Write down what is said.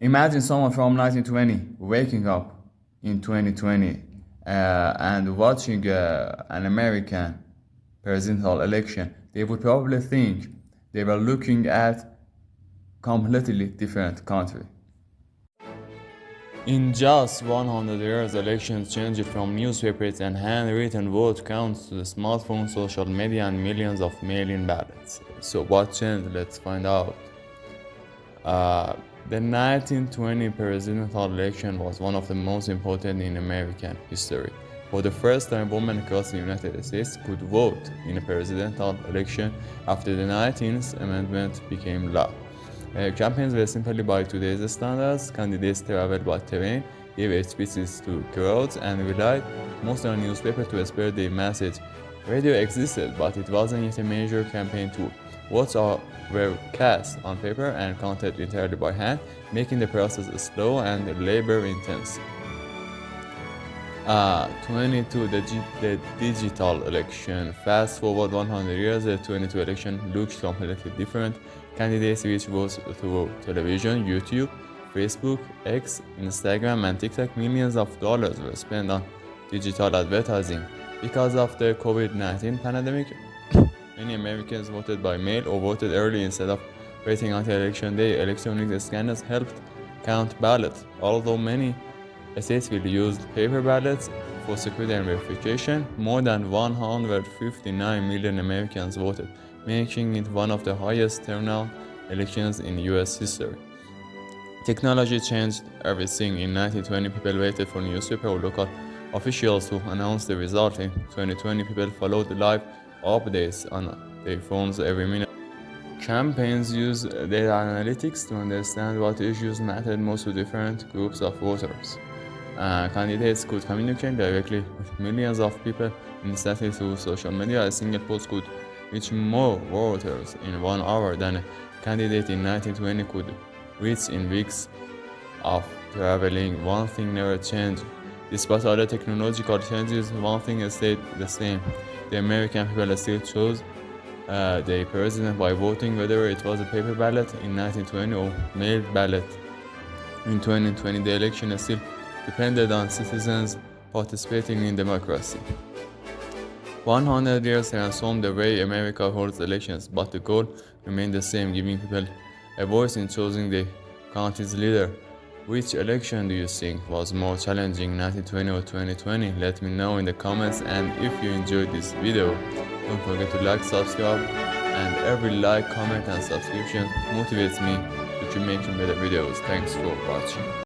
Imagine someone from 1920 waking up in 2020 and watching an American presidential election. They would probably think they were looking at completely different country. In just 100 years, elections changed from newspapers and handwritten vote counts to the smartphone, social media, and millions of mail-in ballots. So what changed? Let's find out. The 1920 presidential election was one of the most important in American history. For the first time, women across the United States could vote in a presidential election after the 19th Amendment became law. Campaigns were simply by today's standards. Candidates traveled by train, gave speeches to crowds, and relied mostly on newspapers to spread their message. Radio existed, but it wasn't yet a major campaign tool. Votes were cast on paper and counted entirely by hand, making the process slow and labor-intense. 22. The digital election. Fast forward 100 years, the 22 election looks completely different. Candidates reach votes through television, YouTube, Facebook, X, Instagram, and TikTok. Millions of dollars were spent on digital advertising. Because of the COVID-19 pandemic, many Americans voted by mail or voted early instead of waiting until election day. Electronic scanners helped count ballots, although many states will use paper ballots for security and verification. More than 159 million Americans voted, making it one of the highest turnout elections in U.S. history. Technology changed everything. In 1920, people waited for newspaper or local officials to announce the result. In 2020, people followed live updates on their phones every minute. Campaigns use data analytics to understand what issues mattered most to different groups of voters. Candidates could communicate directly with millions of people instantly through social media. A single post could reach more voters in 1 hour than a candidate in 1920 could reach in weeks of traveling. One thing never changed. Despite other technological changes, one thing stayed the same. The American people still chose their president by voting, whether it was a paper ballot in 1920 or mailed ballot in 2020. The election still depended on citizens participating in democracy. 100 years transformed the way America holds elections, but the goal remained the same: giving people a voice in choosing the country's leader. Which election do you think was more challenging, 1920 or 2020? Let me know in the comments, and if you enjoyed this video, don't forget to like, subscribe, and every like, comment, and subscription motivates me to keep making better videos. Thanks for watching.